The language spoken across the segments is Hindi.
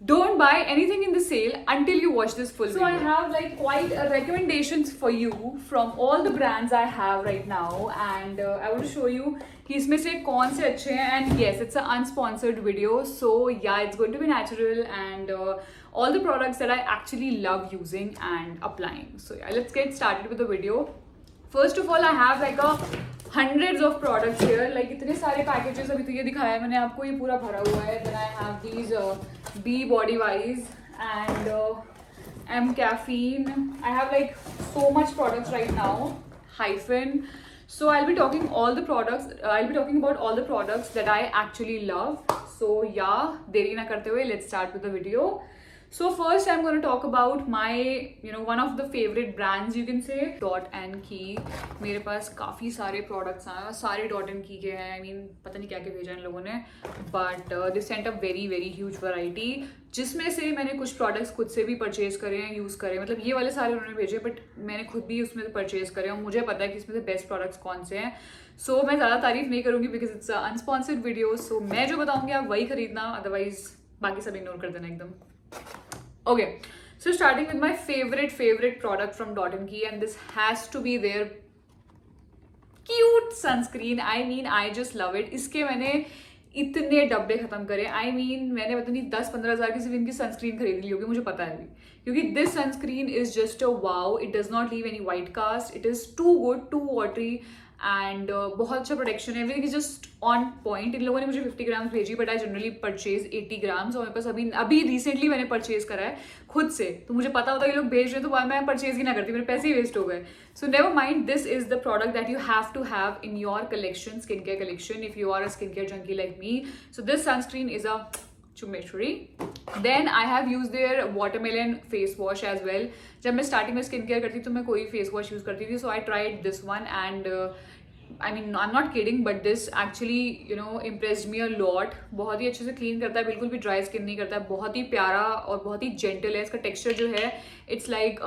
don't buy anything in the sale until you watch this full video. So I have like quite recommendations for you from all the brands I have right now, and I want to show you कि इसमें से कौन से अच्छे हैं. And yes, it's an unsponsored video, so yeah, it's going to be natural and all the products that I actually love using and applying. So yeah, let's get started with the video. First of all, I have like a hundreds of products here. Like इतने सारे packages अभी तो ये दिखाया है मैंने आपको, ये पूरा भरा हुआ है. Then I have these B Body Wise and M Caffeine. I have like so much products right now. Hyphen. So I'll be talking all the products. I'll be talking about all the products that I actually love. So yeah, देरी ना करते हुए, let's start with the video. So first I'm going to talk about my, one of the favorite brands you can say, Dot and Key. मेरे पास काफ़ी सारे products हैं, सारे Dot and Key के हैं. I mean, पता नहीं क्या क्या भेजा इन लोगों ने, but they sent a very very huge variety. जिसमें से मैंने कुछ products खुद से भी purchase करे हैं, use करे हैं. मतलब ये वाले सारे उन्होंने भेजे, but मैंने खुद भी उसमें से purchase करे हैं और मुझे पता है कि इसमें से best products कौन से हैं. So मैं ज़्यादा तारीफ नहीं करूँगी because it's a unsponsored video. So मैं जो बताऊँगी आप वही खरीदना, otherwise बाकी सब ignore कर देना एकदम. Okay, so starting with my favorite product from Dot & Key, and this has to be their cute sunscreen. I mean, I just love it. इसके मैंने इतने डब्बे खत्म करे. I mean, मैंने पता नहीं 10-15 हज़ार की सिर्फ इनकी सनस्क्रीन खरीद ली होगी, मुझे पता है अभी, क्योंकि this sunscreen is just a wow. It does not leave any white cast. It is too good, too watery. And बहुत अच्छा प्रोटेक्शन है. Everything is just on point. इन लोगों ने मुझे 50 ग्राम्स भेजी, but I generally purchase 80 grams और मेरे पास अभी रिसेंटली मैंने परचेज करा है खुद से. तो मुझे पता होता है कि लोग भेज रहे हैं तो मैं परचेज ही ना करती, मेरे पैसे ही वेस्ट हो गए. So never mind, this is the product that you have to have in your collection, skin care collection, if you are a skin care junkie like me. So this sunscreen is a चुमेश्वरी. Then I have use their watermelon face wash as well. जब मैं स्टार्टिंग में स्किन केयर करती तो मैं कोई फेस वॉश यूज करती थी, so I tried this one and I mean, I'm not kidding, but this actually, impressed me a lot. बहुत ही अच्छे से क्लीन करता है, बिल्कुल भी ड्राई स्किन नहीं करता है, बहुत ही प्यारा और बहुत ही जेंटल है. इसका टेक्सचर जो है, इट्स लाइक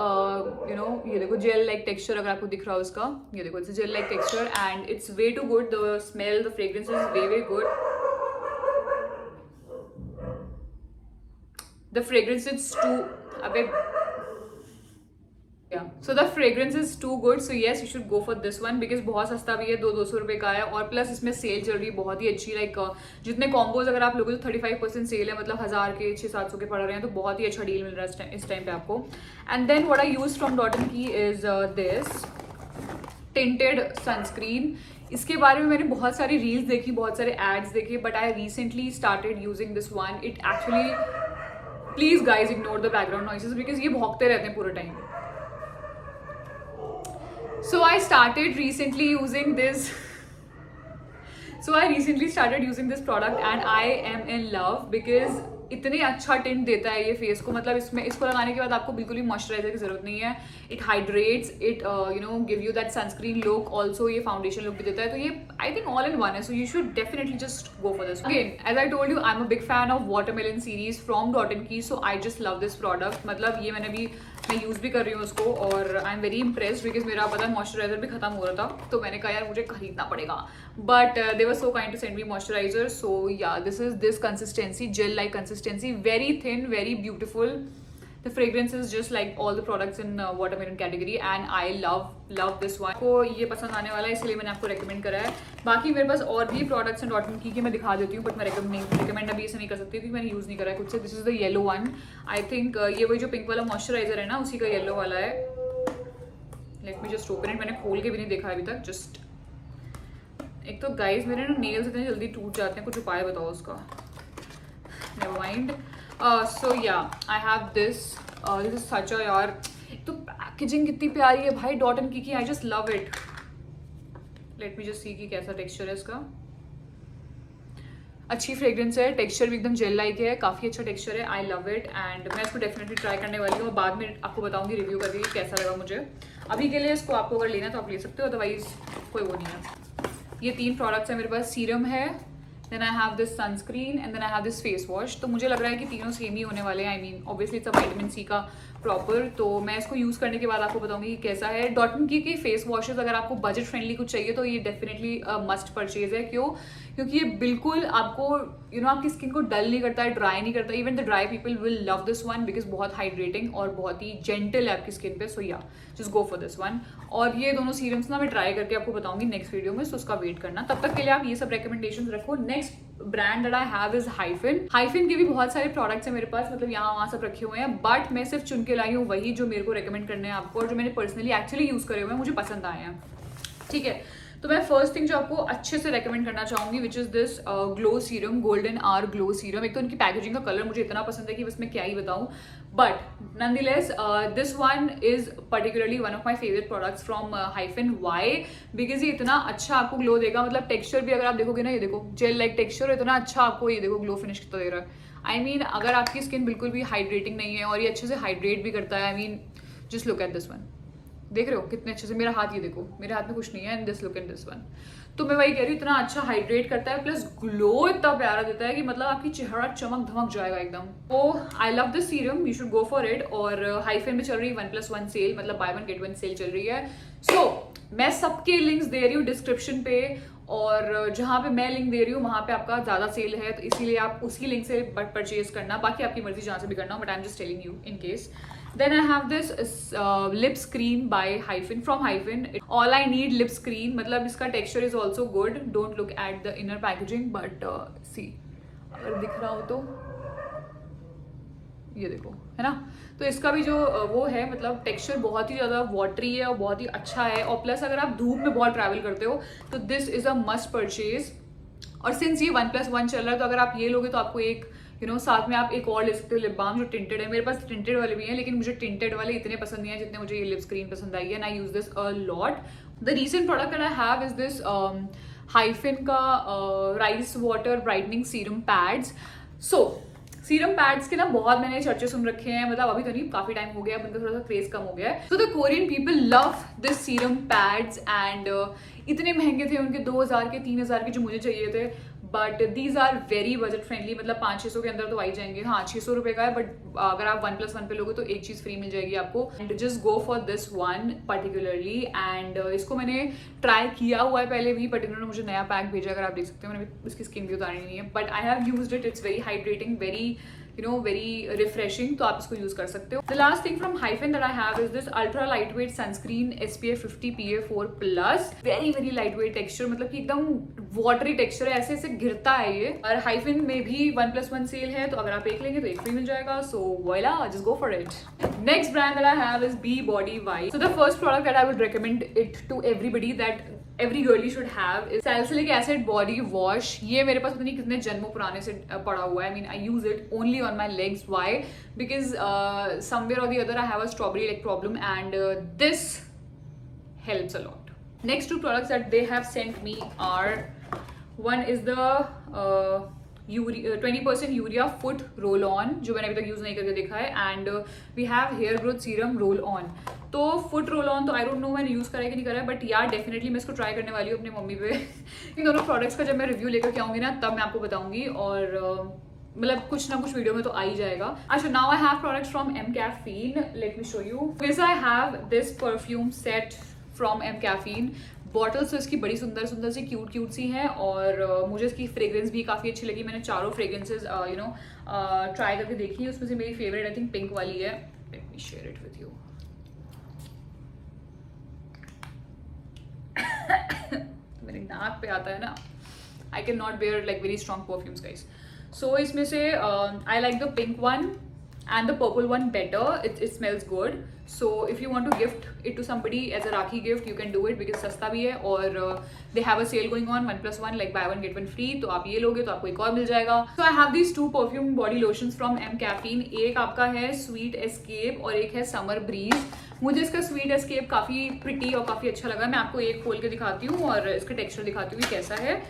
ये देखो जेल लाइक टेक्सचर, अगर आपको दिख रहा हो इसका, ये देखो it's gel like texture and it's way too good. The smell, the fragrance is way good. The fragrance is so the fragrance is too good, so yes, you should go for this one because बहुत सस्ता भी है, 200 रुपये का है और प्लस इसमें सेल चल रही है बहुत ही अच्छी. लाइक जितने कॉम्बोज अगर आप लोगों तो 35% सेल है, मतलब 1000 के 600-700 के पड़ रहे हैं, तो बहुत ही अच्छा डील मिल रहा है इस टाइम पे आपको. And then what I use from Dot & Key is this tinted sunscreen. इसके बारे में मैंने बहुत सारी रील्स देखी, बहुत सारे एड्स देखे, but I recently started using this one. It actually, please guys ignore the background noises because ये भौंकते रहते हैं पूरे time. So I started recently using this. So I recently started using this product and I am in love because इतने अच्छा टिंट देता है ये फेस को. मतलब इसमें इसको लगाने के बाद आपको बिल्कुल भी मॉइस्चराइजर की जरूरत नहीं है. It hydrates, it give you that sunscreen look, also ये फाउंडेशन लुक भी देता है. तो ये I think all in one है, so you should definitely just go for this. Again as I told you, I am a big fan of watermelon series from Dot & Key, so I just love this product. मतलब ये मैं यूज़ भी कर रही हूँ उसको और I am very impressed because मेरा पता है मॉइस्चराइजर भी खत्म हो रहा था, तो मैंने कहा यार मुझे खरीदना पड़ेगा, but they were so kind to send me moisturiser. So yeah, this is this consistency, gel like consistency, very thin, very beautiful. The fragrance is just like all the products in watermelon category and I love this one. को ये पसंद आने वाला है, इसलिए मैंने आपको recommend करा है. बाकी मेरे पास और भी products हैं Dot & Key के, मैं दिखा देती हूँ, but मैं recommend अभी इसे नहीं कर सकती क्योंकि मैंने यूज़ नहीं करा है खुद से. This is the yellow one. I think ये वही जो पिंक वाला मॉइस्चराइजर है ना, उसी का येलो वाला है. Let me just open it. मैंने खोल के भी नहीं देखा अभी तक. Just एक तो गाइज मेरे ना नेल्स इतने जल्दी टूट जाते हैं, कुछ उपाय बताओ उसका. Never mind. So yeah, I have this. This is such a यार, एक तो पैकेजिंग कितनी प्यारी है भाई Dot & Key की. I just love it. Let me just see कि कैसा टेक्सचर है इसका. अच्छी फ्रेग्रेंस है, टेक्सचर भी एकदम जेल लाइक है, काफ़ी अच्छा टेक्सचर है. आई लव इट एंड मैं इसको डेफिनेटली ट्राई करने वाली हूँ और बाद में आपको बताऊंगी रिव्यू करके कि कैसा लगा मुझे. अभी के लिए इसको आपको अगर लेना तो आप ले सकते हो, अदरवाइज कोई वो नहीं है. ये 3 प्रोडक्ट्स हैं मेरे पास. सीरम है, then I have this sunscreen and then I have this face wash. तो मुझे लग रहा है कि तीनों सेम ही होने वाले हैं. I mean obviously it's a vitamin C का प्रॉपर. तो मैं इसको यूज़ करने के बाद आपको बताऊंगी कि कैसा है. Dot & Key के फेस वॉशेस अगर आपको बजट फ्रेंडली कुछ चाहिए तो ये डेफिनेटली मस्ट परचेज है. क्यों? क्योंकि ये बिल्कुल आपको आपकी स्किन को डल नहीं करता है, ड्राई नहीं करता. Even the dry people will love this one because बहुत हाइड्रेटिंग और बहुत ही जेंटल है आपकी स्किन पे. सो या just go for this one. और ये दोनों सीरम्स ना मैं ट्राई करके आपको बताऊंगी नेक्स्ट वीडियो में, सो उसका वेट करना. तब तक के लिए आप ये सब रिकमेंडेशन रखो. Next brand that I have is hyphen. Hyphen के भी बहुत सारे प्रोडक्ट्स हैं मेरे पास, मतलब यहाँ वहाँ सब रखे हुए हैं, बट मैं सिर्फ चुन के लाई हूँ वही जो मेरे को रिकमेंड करने हैं आपको और जो मैंने पर्सनली एक्चुअली यूज करे हुए हैं, मुझे पसंद आए हैं. ठीक है, तो मैं फर्स्ट थिंग जो आपको अच्छे से रेकमेंड करना चाहूंगी which is this glow serum, golden hour glow serum. एक तो उनकी पैकेजिंग का कलर मुझे इतना पसंद है कि बस मैं क्या ही बताऊं, but nonetheless this one is particularly one of my favourite products from Hyphen. Why? Because ये इतना अच्छा आपको ग्लो देगा. मतलब टेक्सचर भी अगर आप देखोगे ना, ये देखो जेल लाइक टेक्सचर, इतना अच्छा आपको ये देखो ग्लो फिनिश कितना दे रहा है. आई मीन अगर आपकी स्किन बिल्कुल भी हाइड्रेटिंग नहीं है और ये अच्छे से हाइड्रेट भी करता है, I mean just look at this one. देख रहे हो कितने अच्छे से, मेरा हाथ ये देखो, मेरे हाथ में कुछ नहीं है, and this look at this one. तो मैं वही कह रही हूँ, इतना अच्छा हाइड्रेट करता है प्लस ग्लो इतना प्यारा देता है कि मतलब आपकी चेहरा चमक धमक जाएगा एकदम. तो I love this serum, you should go for it. और हाइफिन में चल रही 1+1 सेल, मतलब buy one get one sale चल रही है. सो मैं सबके लिंक्स दे रही हूँ डिस्क्रिप्शन पे, और जहाँ पे मैं लिंक दे रही हूँ वहाँ पे आपका ज़्यादा सेल है, तो इसीलिए आप उसी लिंक से परचेज करना. बाकी आपकी मर्जी जहाँ से भी करना, but I am just telling you in case. Then I have this lip screen by Hyphen, from Hyphen. All I need lip screen, मतलब इसका texture is also good. Don't look at the inner packaging, but see, अगर दिख रहा हो तो ये देखो, है ना. तो इसका भी जो वो है, मतलब टेक्सचर बहुत ही ज़्यादा वाटरी है और बहुत ही अच्छा है. और प्लस अगर आप धूप में बहुत ट्रैवल करते हो तो this is a must purchase. और सिंस ये 1+1 चल रहा है, तो अगर आप ये लोगे तो आपको एक साथ में आप एक और ले सकते हो लिप बाम जो टिंटेड है. मेरे पास टिंटेड वाले भी हैं, लेकिन मुझे टिंटेड वाले इतने पसंद नहीं है जितने मुझे ये लिप स्क्रीन पसंद आई है. And I use this a lot. The recent product that I have is this Hyphen का rice water brightening serum pads. So serum pads के ना बहुत मैंने चर्चे सुन रखे हैं, मतलब अभी तो नहीं, काफी टाइम हो गया, उनका थोड़ा सा क्रेज कम हो गया है. So the Korean people love this serum pads and इतने महंगे थे उनके, 2000 के 3000 के जो मुझे चाहिए थे, but these are very budget friendly. मतलब 500-600 के अंदर तो आ ही जाएंगे. हाँ 600 रुपये का है, बट अगर आप 1+1 पे लोगे तो एक चीज़ फ्री मिल जाएगी आपको. And just go for this one particularly. And इसको मैंने ट्राई किया हुआ है पहले भी, बट इन्होंने मुझे नया पैक भेजा, अगर आप देख सकते हो. मैंने इसकी स्किन भी उतारी नहीं है, but I have used it. It's very hydrating, very very refreshing, तो आप इसको यूज कर सकते हो. The last thing from Hyphen that I have is this ultra lightweight sunscreen SPF 50 PA4+. very lightweight texture, मतलब कि एकदम watery texture है, ऐसे गिरता है ये. और Hyphen में भी 1+1 सेल है, तो अगर आप एक लेंगे तो एक फ्री मिल जाएगा. So voila, just go for it. Next brand that I have is Be Body White. So the first product that I would recommend it to everybody, that every girly should have, is salicylic acid body wash. ये मेरे पास पता नहीं कितने जन्मों पुराने से पड़ा हुआ है. I mean I use it only on my legs. Why? Because somewhere or the other I have a strawberry leg problem, and this helps a lot. Next two products that they have sent me are, one is the 20% urea foot roll on, जो मैंने अभी तक यूज नहीं करके देखा है. And we have hair growth serum roll on. तो फुट रोल ऑन तो आई डोंट नो मैंने यूज करा है कि नहीं करा है, बट यार डेफिनेटली मैं इसको ट्राई करने वाली हूँ अपनी मम्मी पे. इन दोनों प्रोडक्ट्स का जब मैं रिव्यू लेकर के आऊंगी ना, तब मैं आपको बताऊंगी. और मतलब कुछ ना कुछ वीडियो में तो आ ही जाएगा. अच्छा, now I have products from M Caffeine. Let me show you. This I have this perfume set from M Caffeine. Bottles तो इसकी बड़ी सुंदर सुंदर सी क्यूट सी हैं, और मुझे इसकी फ्रेग्रेंस भी काफ़ी अच्छी लगी. मैंने चारों फ्रेग्रेंसेज ट्राई करके देखी. उसमें से मेरी फेवरेट आई थिंक पिंक वाली है. Let me share it with you. मेरे नाक पे आता है ना, I can not bear like very strong perfumes guys. So इसमें से I like the pink one and the purple one better. It smells good. So if you want to gift it to somebody as a Rakhi gift, you can do it because सस्ता भी है. और they have a sale going on 1+1, like buy one get one free. तो आप ये लोगे तो आपको एक और मिल जाएगा. So I have these two perfume body lotions from M Caffeine. एक आपका है Sweet Escape और एक है Summer Breeze. मुझे इसका Sweet Escape काफ़ी प्रिटी और काफ़ी अच्छा लगा. मैं आपको एक खोल के दिखाती हूँ और इसका टेक्सचर दिखाती हूँ कि कैसा है.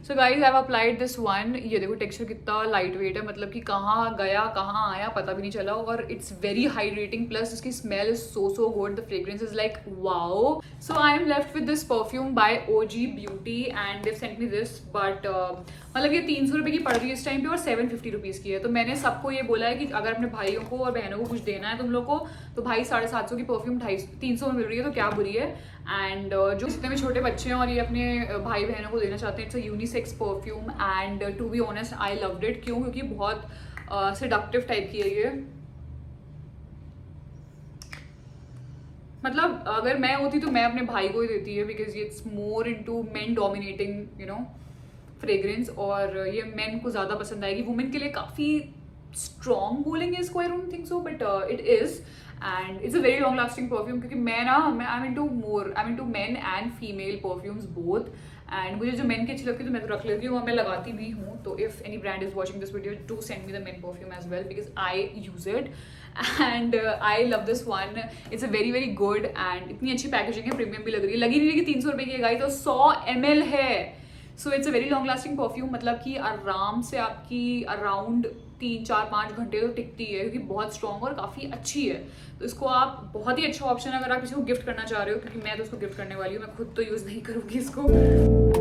So guys I have applied this one. ये देखो टेक्सचर कितना लाइट वेट है, मतलब कि कहाँ गया कहाँ आया पता भी नहीं चला. और इट्स वेरी हाइड्रेटिंग, प्लस इसकी smell is so good. The fragrance is like wow. So I am left with this perfume by OG Beauty and they sent me this. But मतलब ये 300 रुपये की पड़ रही है इस टाइम पे और 750 रुपीज़ की है. तो मैंने सबको ये बोला है कि अगर अपने भाइयों को और बहनों को कुछ देना है तुम लोग को, तो भाई 750 की परफ्यूम 300 में मिल रही है तो क्या बुरी है. एंड जो जितने भी छोटे बच्चे हैं और ये अपने भाई बहनों को देना चाहते हैं, it's a unisex perfume and to be honest I loved it. क्यों? क्योंकि बहुत सेडक्टिव टाइप की है ये। मतलब अगर मैं होती तो मैं अपने भाई को ही देती है, because it's more into main dominating fragrance, और ये मेन को ज़्यादा पसंद आएगी। वुमेन के लिए काफ़ी स्ट्रॉन्ग बोलेंगे इसको, I don't think so, but it is and it's a very long lasting perfume. क्योंकि मैं I am into main and female perfumes both, and मुझे जो मेन की अच्छी लगती है तो मैं तो रख लेती हूँ और मैं लगाती भी हूँ। तो if any brand is watching this video, do send me the main perfume as well, because I use it and I love this one. It's a very very good and इतनी अच्छी पैकेजिंग है, प्रीमियम भी लग रही है। लगी नहीं रही कि 300 रुपये की गाई, तो 100 ml है। So it's a very long lasting perfume, मतलब कि आराम से आपकी अराउंड 3-4-5 घंटे तो टिकती है, क्योंकि बहुत स्ट्रॉन्ग और काफ़ी अच्छी है। तो इसको आप बहुत ही अच्छा ऑप्शन है अगर आप किसी को गिफ्ट करना चाह रहे हो, क्योंकि मैं तो उसको गिफ्ट करने वाली हूँ, मैं खुद तो यूज़ नहीं करूँगी इसको।